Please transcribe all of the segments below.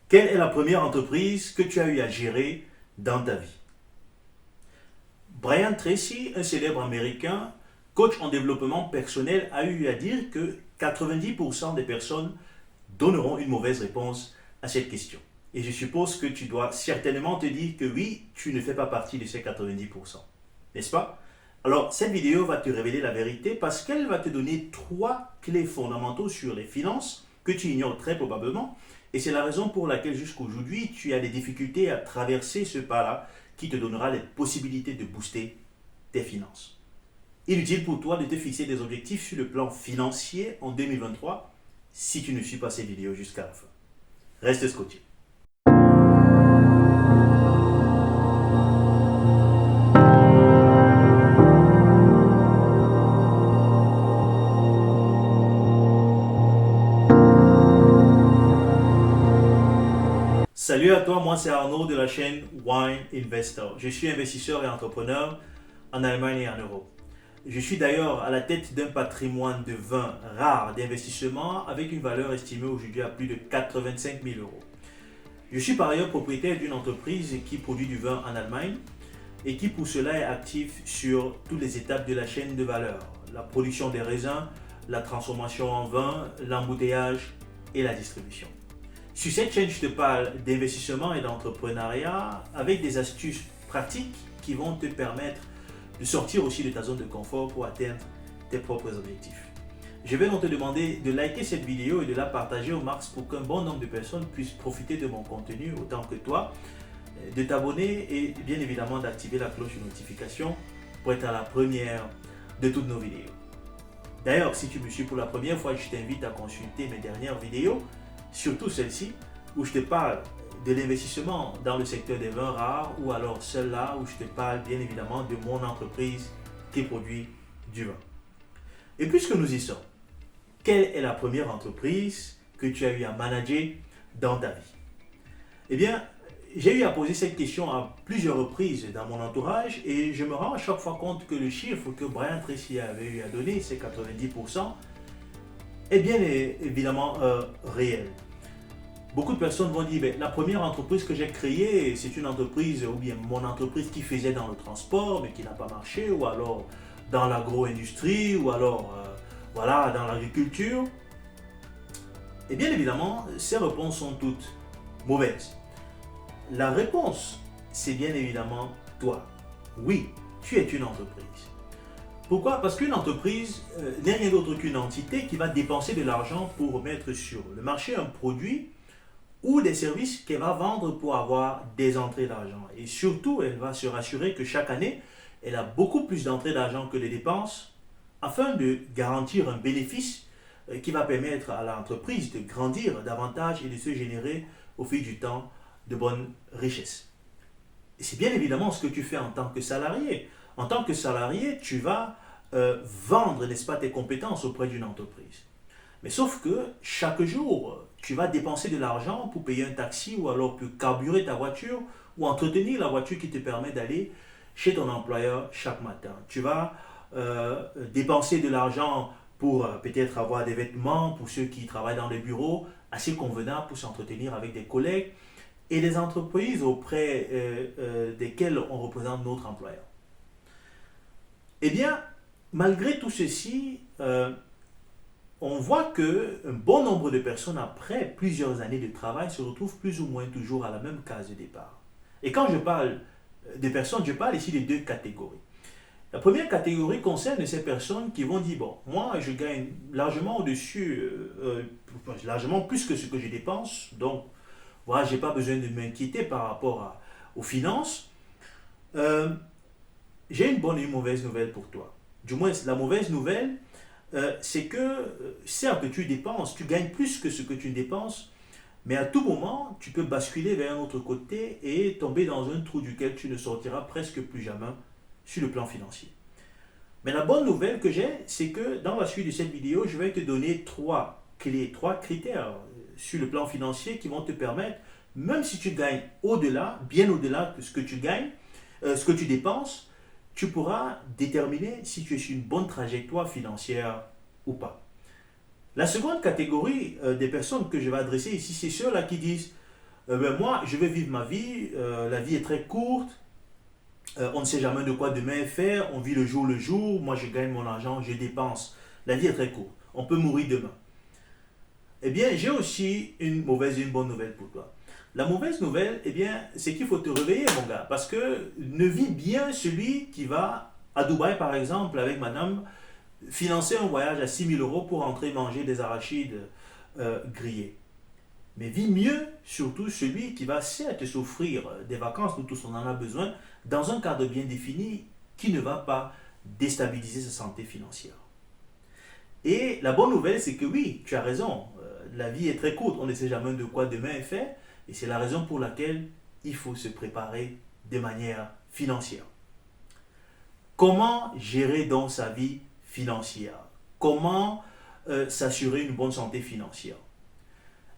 Quelle est la première entreprise que tu as eu à gérer dans ta vie? Brian Tracy, un célèbre américain, coach en développement personnel, a eu à dire que 90% des personnes donneront une mauvaise réponse à cette question. Et je suppose que tu dois certainement te dire que oui, tu ne fais pas partie de ces 90%. N'est-ce pas? Alors, cette vidéo va te révéler la vérité parce qu'elle va te donner trois clés fondamentaux sur les finances que tu ignores très probablement. Et c'est la raison pour laquelle jusqu'aujourd'hui, tu as des difficultés à traverser ce pas-là qui te donnera les possibilités de booster tes finances. Inutile pour toi de te fixer des objectifs sur le plan financier en 2023 si tu ne suis pas cette vidéo jusqu'à la fin. Reste scotché. Salut à toi, moi c'est Arnaud de la chaîne Wine Investor. Je suis investisseur et entrepreneur en Allemagne et en Europe. Je suis d'ailleurs à la tête d'un patrimoine de vins rares d'investissement avec une valeur estimée aujourd'hui à plus de 85 000 euros. Je suis par ailleurs propriétaire d'une entreprise qui produit du vin en Allemagne et qui pour cela est active sur toutes les étapes de la chaîne de valeur. La production des raisins, la transformation en vin, l'embouteillage et la distribution. Sur cette chaîne, je te parle d'investissement et d'entrepreneuriat avec des astuces pratiques qui vont te permettre de sortir aussi de ta zone de confort pour atteindre tes propres objectifs. Je vais donc te demander de liker cette vidéo et de la partager au max pour qu'un bon nombre de personnes puissent profiter de mon contenu autant que toi, de t'abonner et bien évidemment d'activer la cloche de notification pour être à la première de toutes nos vidéos. D'ailleurs, si tu me suis pour la première fois, je t'invite à consulter mes dernières vidéos, surtout celle-ci, où je te parle de l'investissement dans le secteur des vins rares, ou alors celle-là où je te parle bien évidemment de mon entreprise qui produit du vin. Et puisque nous y sommes, quelle est la première entreprise que tu as eu à manager dans ta vie? Eh bien, j'ai eu à poser cette question à plusieurs reprises dans mon entourage et je me rends à chaque fois compte que le chiffre que Brian Tracy avait eu à donner, c'est 90%, est bien évidemment réel. Beaucoup de personnes vont dire, la première entreprise que j'ai créée, c'est une entreprise, ou bien mon entreprise qui faisait dans le transport, mais qui n'a pas marché, ou alors dans l'agro-industrie, ou alors voilà, dans l'agriculture. Et bien évidemment, ces réponses sont toutes mauvaises. La réponse, c'est bien évidemment toi. Oui, tu es une entreprise. Pourquoi? Parce qu'une entreprise n'est rien d'autre qu'une entité qui va dépenser de l'argent pour remettre sur le marché un produit ou des services qu'elle va vendre pour avoir des entrées d'argent. Et surtout, elle va se rassurer que chaque année, elle a beaucoup plus d'entrées d'argent que de dépenses afin de garantir un bénéfice qui va permettre à l'entreprise de grandir davantage et de se générer au fil du temps de bonnes richesses. Et c'est bien évidemment ce que tu fais en tant que salarié. En tant que salarié, tu vas vendre, n'est-ce pas, tes compétences auprès d'une entreprise. Mais sauf que chaque jour, tu vas dépenser de l'argent pour payer un taxi ou alors pour carburer ta voiture ou entretenir la voiture qui te permet d'aller chez ton employeur chaque matin. Tu vas dépenser de l'argent pour peut-être avoir des vêtements pour ceux qui travaillent dans les bureaux, assez convenables pour s'entretenir avec des collègues et des entreprises auprès desquelles on représente notre employeur. Eh bien, malgré tout ceci, on voit qu'un bon nombre de personnes, après plusieurs années de travail, se retrouvent plus ou moins toujours à la même case de départ. Et quand je parle de personnes, je parle ici de deux catégories. La première catégorie concerne ces personnes qui vont dire, bon, moi je gagne largement au-dessus, largement plus que ce que je dépense, donc voilà, je n'ai pas besoin de m'inquiéter par rapport aux finances. J'ai une bonne et une mauvaise nouvelle pour toi. Du moins, la mauvaise nouvelle, c'est que certes tu dépenses, tu gagnes plus que ce que tu dépenses, mais à tout moment, tu peux basculer vers un autre côté et tomber dans un trou duquel tu ne sortiras presque plus jamais sur le plan financier. Mais la bonne nouvelle que j'ai, c'est que dans la suite de cette vidéo, je vais te donner trois clés, trois critères sur le plan financier qui vont te permettre, même si tu gagnes au-delà, bien au-delà de ce que tu gagnes, ce que tu dépenses, tu pourras déterminer si tu es sur une bonne trajectoire financière ou pas. La seconde catégorie des personnes que je vais adresser ici, c'est ceux-là qui disent Moi, je vais vivre ma vie, la vie est très courte, on ne sait jamais de quoi demain est fait, on vit le jour, moi je gagne mon argent, je dépense. La vie est très courte, on peut mourir demain. Eh bien, j'ai aussi une mauvaise et une bonne nouvelle pour toi. La mauvaise nouvelle, eh bien, c'est qu'il faut te réveiller, mon gars, parce que ne vit bien celui qui va à Dubaï, par exemple, avec madame, financer un voyage à 6 000 € pour entrer manger des arachides grillés. Mais vis mieux, surtout celui qui va certes s'offrir des vacances, nous tous on en a besoin, dans un cadre bien défini qui ne va pas déstabiliser sa santé financière. Et la bonne nouvelle, c'est que oui, tu as raison, la vie est très courte, on ne sait jamais de quoi demain est fait, et c'est la raison pour laquelle il faut se préparer de manière financière. Comment gérer donc sa vie financière? Comment s'assurer une bonne santé financière?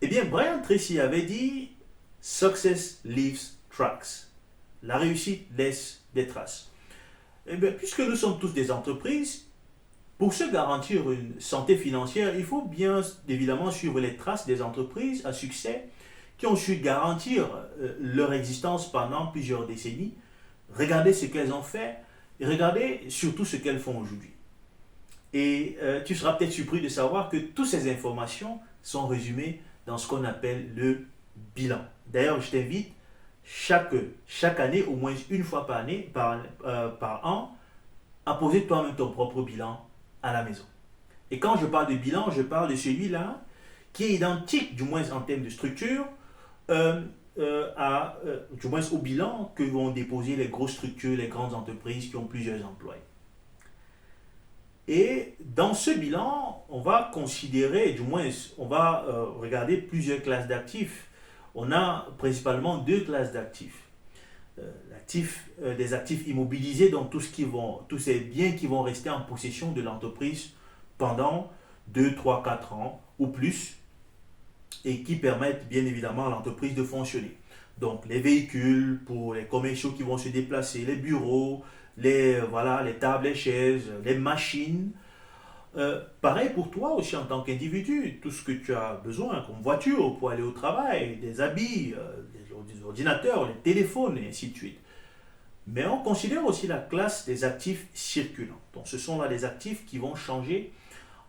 Eh bien, Brian Tracy avait dit Success leaves tracks. La réussite laisse des traces. Eh bien, puisque nous sommes tous des entreprises, pour se garantir une santé financière, il faut bien évidemment suivre les traces des entreprises à succès qui ont su garantir leur existence pendant plusieurs décennies. Regardez ce qu'elles ont fait et regardez surtout ce qu'elles font aujourd'hui. Et tu seras peut-être surpris de savoir que toutes ces informations sont résumées dans ce qu'on appelle le bilan. D'ailleurs, je t'invite chaque année, au moins une fois par année, par an, à poser toi-même ton propre bilan à la maison. Et quand je parle de bilan, je parle de celui-là qui est identique, du moins en termes de structure, du moins au bilan que vont déposer les grosses structures, les grandes entreprises qui ont plusieurs employés. Et dans ce bilan, on va considérer, du moins on va regarder plusieurs classes d'actifs. On a principalement deux classes d'actifs. Des actifs immobilisés, donc tous ces biens qui vont rester en possession de l'entreprise pendant 2, 3, 4 ans ou plus et qui permettent bien évidemment à l'entreprise de fonctionner. Donc les véhicules pour les commerciaux qui vont se déplacer, les bureaux, les tables, les chaises, les machines. Pareil pour toi aussi en tant qu'individu, tout ce que tu as besoin comme voiture pour aller au travail, des habits, des ordinateurs, les téléphones et ainsi de suite. Mais on considère aussi la classe des actifs circulants. Donc ce sont là des actifs qui vont changer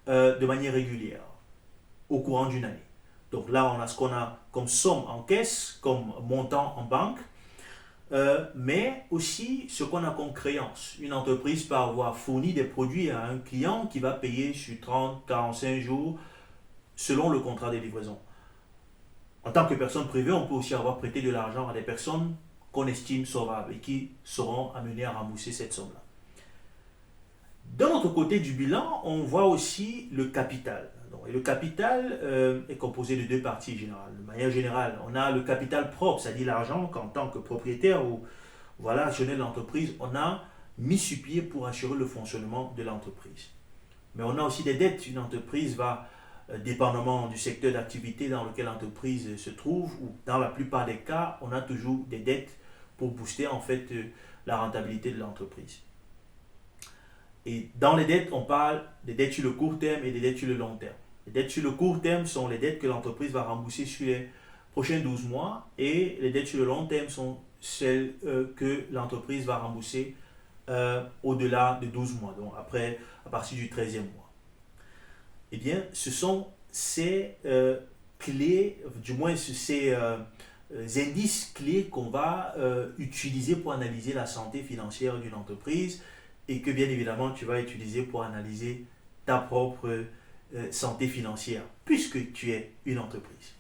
de manière régulière au courant d'une année. Donc là, on a ce qu'on a comme somme en caisse, comme montant en banque, mais aussi ce qu'on a comme créance. Une entreprise peut avoir fourni des produits à un client qui va payer sur 30, 45 jours selon le contrat de livraison. En tant que personne privée, on peut aussi avoir prêté de l'argent à des personnes qu'on estime sauvables et qui seront amenées à rembourser cette somme-là. D'un autre côté du bilan, on voit aussi le capital. Et le capital est composé de deux parties générales. De manière générale, on a le capital propre, c'est-à-dire l'argent qu'en tant que propriétaire ou actionnaire de l'entreprise, on a mis sur pied pour assurer le fonctionnement de l'entreprise. Mais on a aussi des dettes. Une entreprise va, dépendamment du secteur d'activité dans lequel l'entreprise se trouve, ou dans la plupart des cas, on a toujours des dettes pour booster en fait la rentabilité de l'entreprise. Et dans les dettes, on parle des dettes sur le court terme et des dettes sur le long terme. Les dettes sur le court terme sont les dettes que l'entreprise va rembourser sur les prochains 12 mois et les dettes sur le long terme sont celles que l'entreprise va rembourser au-delà de 12 mois, donc après, à partir du 13e mois. Eh bien, ce sont ces clés, du moins ces indices clés qu'on va utiliser pour analyser la santé financière d'une entreprise et que bien évidemment tu vas utiliser pour analyser ta propre santé financière, puisque tu es une entreprise.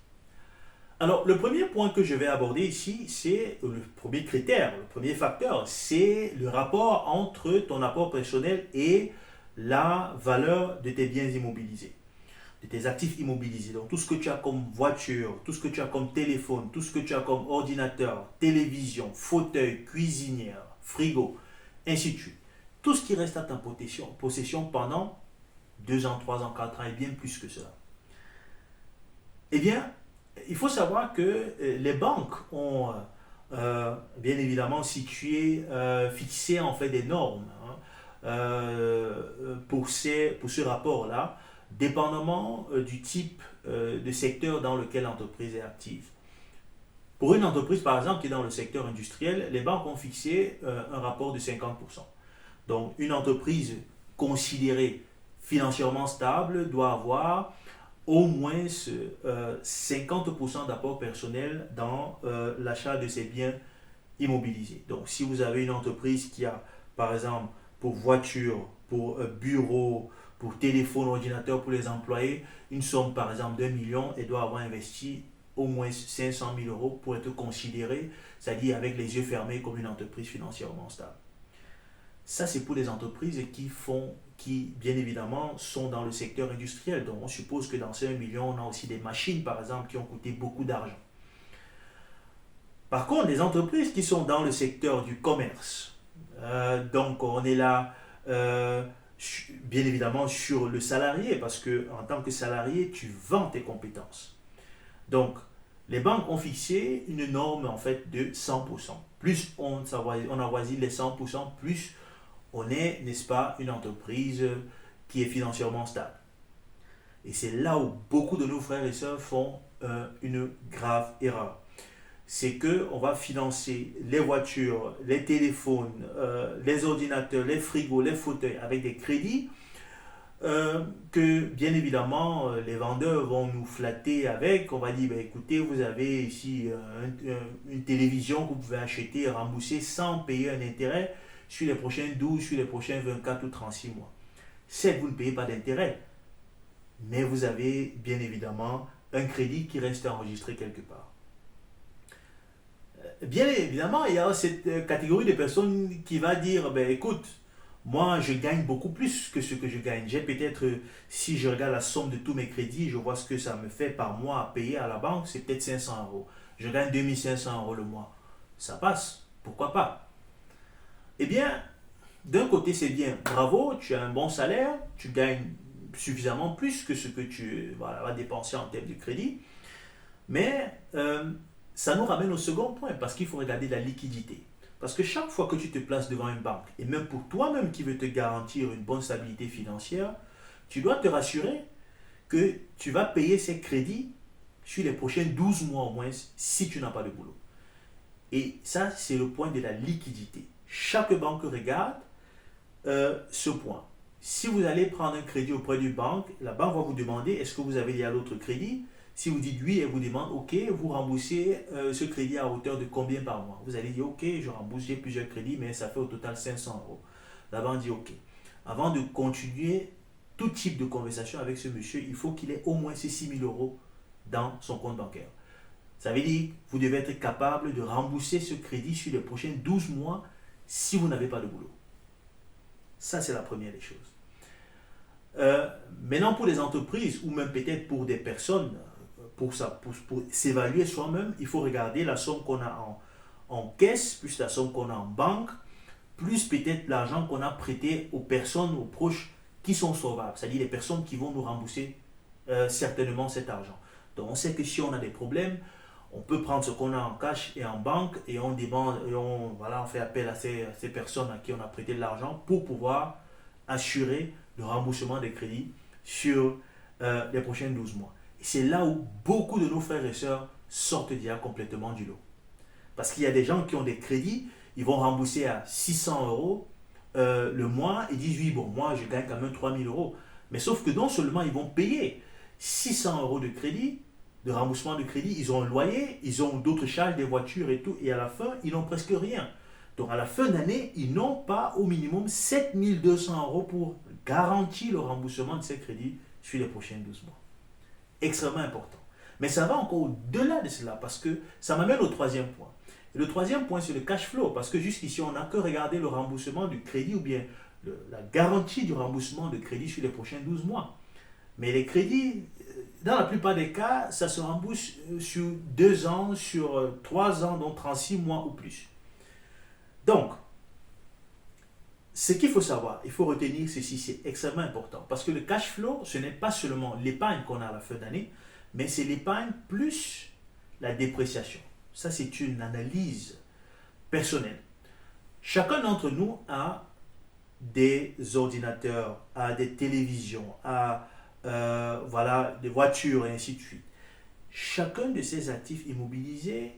Alors, le premier point que je vais aborder ici, c'est le premier critère, le premier facteur, c'est le rapport entre ton apport personnel et la valeur de tes biens immobilisés, de tes actifs immobilisés. Donc, tout ce que tu as comme voiture, tout ce que tu as comme téléphone, tout ce que tu as comme ordinateur, télévision, fauteuil, cuisinière, frigo, ainsi de suite. Tout ce qui reste à ta possession pendant 2 ans, 3 ans, 4 ans et bien plus que cela. Eh bien, il faut savoir que les banques ont bien évidemment fixé en fait des normes pour ce rapport-là, dépendamment du type de secteur dans lequel l'entreprise est active. Pour une entreprise, par exemple, qui est dans le secteur industriel, les banques ont fixé un rapport de 50%. Donc, une entreprise considérée financièrement stable doit avoir au moins 50% d'apport personnel dans l'achat de ses biens immobilisés. Donc, si vous avez une entreprise qui a, par exemple, pour voiture, pour bureau, pour téléphone, ordinateur pour les employés, une somme, par exemple, d'1 million, elle doit avoir investi au moins 500 000 euros pour être considérée, c'est-à-dire avec les yeux fermés, comme une entreprise financièrement stable. Ça, c'est pour les entreprises qui, bien évidemment, sont dans le secteur industriel. Donc, on suppose que dans ces 1 million, on a aussi des machines, par exemple, qui ont coûté beaucoup d'argent. Par contre, les entreprises qui sont dans le secteur du commerce, donc on est là, bien évidemment, sur le salarié, parce que en tant que salarié, tu vends tes compétences. Donc, les banques ont fixé une norme en fait de 100%. Plus on avoisine les 100%, plus on est, n'est-ce pas, une entreprise qui est financièrement stable. Et c'est là où beaucoup de nos frères et sœurs font une grave erreur. C'est qu'on va financer les voitures, les téléphones, les ordinateurs, les frigos, les fauteuils avec des crédits que bien évidemment les vendeurs vont nous flatter avec. On va dire, ben, écoutez, vous avez ici une télévision que vous pouvez acheter et rembourser sans payer un intérêt sur les prochains 12, sur les prochains 24 ou 36 mois. Certes, vous ne payez pas d'intérêt, mais vous avez bien évidemment un crédit qui reste enregistré quelque part. Bien évidemment, il y a cette catégorie de personnes qui va dire, ben écoute, moi je gagne beaucoup plus que ce que je gagne. J'ai peut-être, si je regarde la somme de tous mes crédits, je vois ce que ça me fait par mois à payer à la banque, c'est peut-être 500 euros. Je gagne 2500 euros le mois. Ça passe, pourquoi pas? Eh bien, d'un côté c'est bien, bravo, tu as un bon salaire, tu gagnes suffisamment plus que ce que tu vas dépenser en termes de crédit, mais ça nous ramène au second point, parce qu'il faut regarder la liquidité. Parce que chaque fois que tu te places devant une banque, et même pour toi-même qui veut te garantir une bonne stabilité financière, tu dois te rassurer que tu vas payer ces crédits sur les prochains 12 mois au moins si tu n'as pas de boulot. Et ça, c'est le point de la liquidité. Chaque banque regarde ce point. Si vous allez prendre un crédit auprès d'une banque, la banque va vous demander est-ce que vous avez lié à l'autre crédit. Si vous dites oui, elle vous demande ok, vous remboursez ce crédit à hauteur de combien par mois. Vous allez dire ok, je rembourse, j'ai plusieurs crédits, mais ça fait au total 500 euros. La banque dit ok. Avant de continuer tout type de conversation avec ce monsieur, il faut qu'il ait au moins ces 6 000 euros dans son compte bancaire. Ça veut dire que vous devez être capable de rembourser ce crédit sur les prochains 12 mois si vous n'avez pas de boulot. Ça, c'est la première des choses. Maintenant, pour les entreprises ou même peut-être pour des personnes, pour s'évaluer soi-même, il faut regarder la somme qu'on a en caisse, plus la somme qu'on a en banque, plus peut-être l'argent qu'on a prêté aux personnes, aux proches qui sont sauvables, c'est-à-dire les personnes qui vont nous rembourser certainement cet argent. Donc on sait que si on a des problèmes, on peut prendre ce qu'on a en cash et en banque et on demande, et on fait appel à ces personnes à qui on a prêté de l'argent pour pouvoir assurer le remboursement des crédits sur les prochains 12 mois. Et c'est là où beaucoup de nos frères et sœurs sortent déjà complètement du lot. Parce qu'il y a des gens qui ont des crédits, ils vont rembourser à 600 euros le mois et disent oui, bon, moi je gagne quand même 3000 euros. Mais sauf que non seulement ils vont payer 600 euros de crédit, de remboursement de crédit, ils ont un loyer, ils ont d'autres charges, des voitures et tout, et à la fin, ils n'ont presque rien. Donc à la fin d'année, ils n'ont pas au minimum 7200 euros pour garantir le remboursement de ces crédits sur les prochains 12 mois. Extrêmement important. Mais ça va encore au-delà de cela, parce que ça m'amène au troisième point. Et le troisième point, c'est le cash flow, parce que jusqu'ici, on n'a que regardé le remboursement du crédit ou bien la garantie du remboursement de crédit sur les prochains 12 mois. Mais les crédits, dans la plupart des cas, ça se rembourse sur 2 ans, sur 3 ans, donc 36 mois ou plus. Donc, ce qu'il faut savoir, il faut retenir ceci, c'est extrêmement important. Parce que le cash flow, ce n'est pas seulement l'épargne qu'on a à la fin d'année, mais c'est l'épargne plus la dépréciation. Ça, c'est une analyse personnelle. Chacun d'entre nous a des ordinateurs, a des télévisions, a des voitures et ainsi de suite. Chacun de ces actifs immobilisés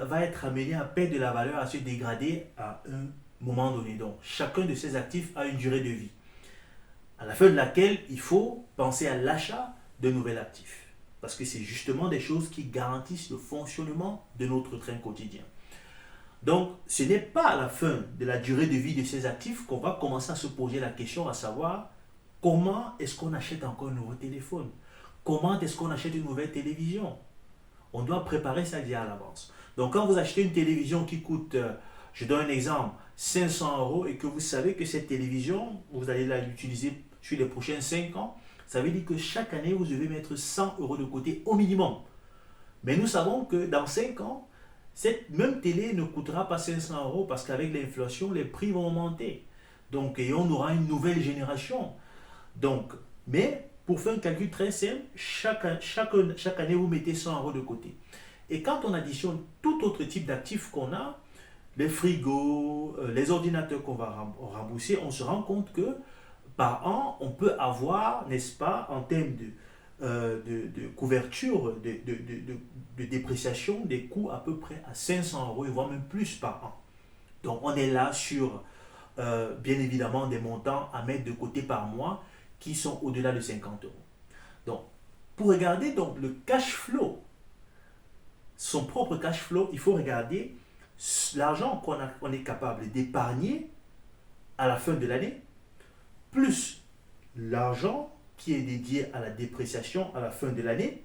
va être amené à perdre de la valeur, à se dégrader à un moment donné. Donc, chacun de ces actifs a une durée de vie, à la fin de laquelle il faut penser à l'achat de nouvel actif. Parce que c'est justement des choses qui garantissent le fonctionnement de notre train quotidien. Donc, ce n'est pas à la fin de la durée de vie de ces actifs qu'on va commencer à se poser la question à savoir comment est-ce qu'on achète encore un nouveau téléphone? Comment est-ce qu'on achète une nouvelle télévision? On doit préparer ça déjà à l'avance. Donc, quand vous achetez une télévision qui coûte, je donne un exemple, 500 euros et que vous savez que cette télévision, vous allez l'utiliser sur les prochains 5 ans, ça veut dire que chaque année, vous devez mettre 100 euros de côté au minimum. Mais nous savons que dans 5 ans, cette même télé ne coûtera pas 500 euros parce qu'avec l'inflation, les prix vont augmenter. Donc, et on aura une nouvelle génération. Donc, mais pour faire un calcul très simple, chaque année, vous mettez 100 euros de côté. Et quand on additionne tout autre type d'actifs qu'on a, les frigos, les ordinateurs qu'on va rembourser, on se rend compte que par an, on peut avoir, n'est-ce pas, en termes de couverture, de dépréciation, des coûts à peu près à 500 euros, voire même plus par an. Donc on est là sur, bien évidemment, des montants à mettre de côté par mois qui sont au-delà de 50 euros. Donc, pour regarder donc, le cash flow, son propre cash flow, il faut regarder l'argent qu'on est capable d'épargner à la fin de l'année, plus l'argent qui est dédié à la dépréciation à la fin de l'année.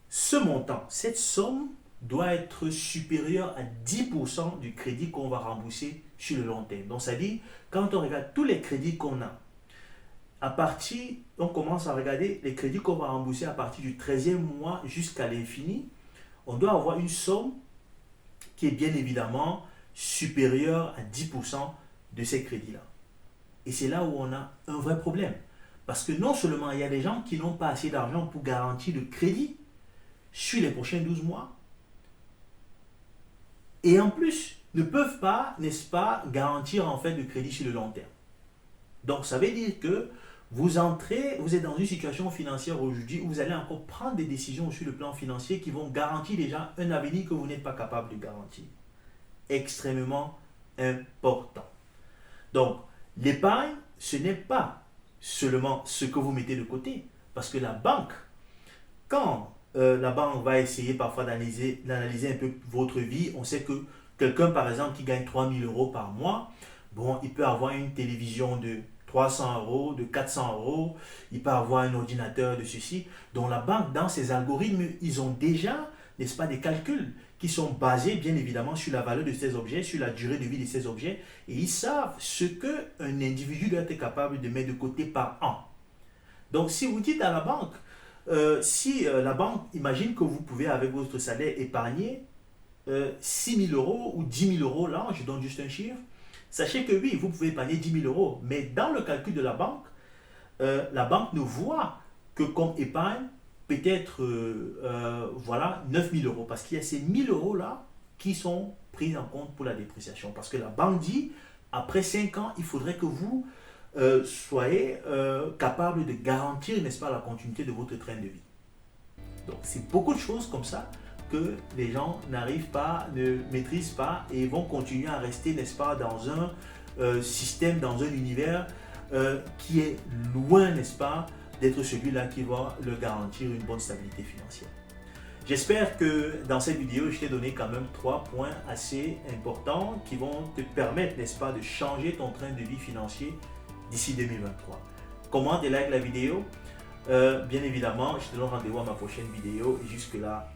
Ce montant, cette somme doit être supérieure à 10% du crédit qu'on va rembourser sur le long terme. Donc, ça dit, quand on regarde tous les crédits qu'on a, on commence à regarder les crédits qu'on va rembourser à partir du 13e mois jusqu'à l'infini, on doit avoir une somme qui est bien évidemment supérieure à 10% de ces crédits-là. Et c'est là où on a un vrai problème. Parce que non seulement il y a des gens qui n'ont pas assez d'argent pour garantir le crédit sur les prochains 12 mois, et en plus ne peuvent pas, n'est-ce pas, garantir en fait le crédit sur le long terme. Donc ça veut dire que vous êtes dans une situation financière aujourd'hui où vous allez encore prendre des décisions sur le plan financier qui vont garantir déjà un avenir que vous n'êtes pas capable de garantir. Extrêmement important. Donc, l'épargne, ce n'est pas seulement ce que vous mettez de côté. Parce que la banque, quand la banque va essayer parfois d'analyser un peu votre vie, on sait que quelqu'un, par exemple, qui gagne 3 000 euros par mois, bon, il peut avoir une télévision de 300 euros, de 400 euros, il peut avoir un ordinateur de ceci. Donc la banque, dans ses algorithmes, ils ont déjà, n'est-ce pas, des calculs qui sont basés bien évidemment sur la valeur de ces objets, sur la durée de vie de ces objets, et ils savent ce qu'un individu doit être capable de mettre de côté par an. Donc si vous dites à la banque, la banque imagine que vous pouvez avec votre salaire épargner 6 000 euros ou 10 000 euros, là je donne juste un chiffre, sachez que oui, vous pouvez épargner 10 000 euros, mais dans le calcul de la banque ne voit que comme épargne peut-être 9 000 euros, parce qu'il y a ces 1 000 euros là qui sont pris en compte pour la dépréciation. Parce que la banque dit, après 5 ans, il faudrait que vous soyez capable de garantir, n'est-ce pas, la continuité de votre train de vie. Donc c'est beaucoup de choses comme ça que les gens n'arrivent pas, ne maîtrisent pas et vont continuer à rester, n'est-ce pas, dans un système, dans un univers qui est loin, n'est-ce pas, d'être celui-là qui va leur garantir une bonne stabilité financière. J'espère que dans cette vidéo, je t'ai donné quand même 3 points assez importants qui vont te permettre, n'est-ce pas, de changer ton train de vie financier d'ici 2023. Commente et like la vidéo. Bien évidemment, je te donne rendez-vous à ma prochaine vidéo et jusque-là,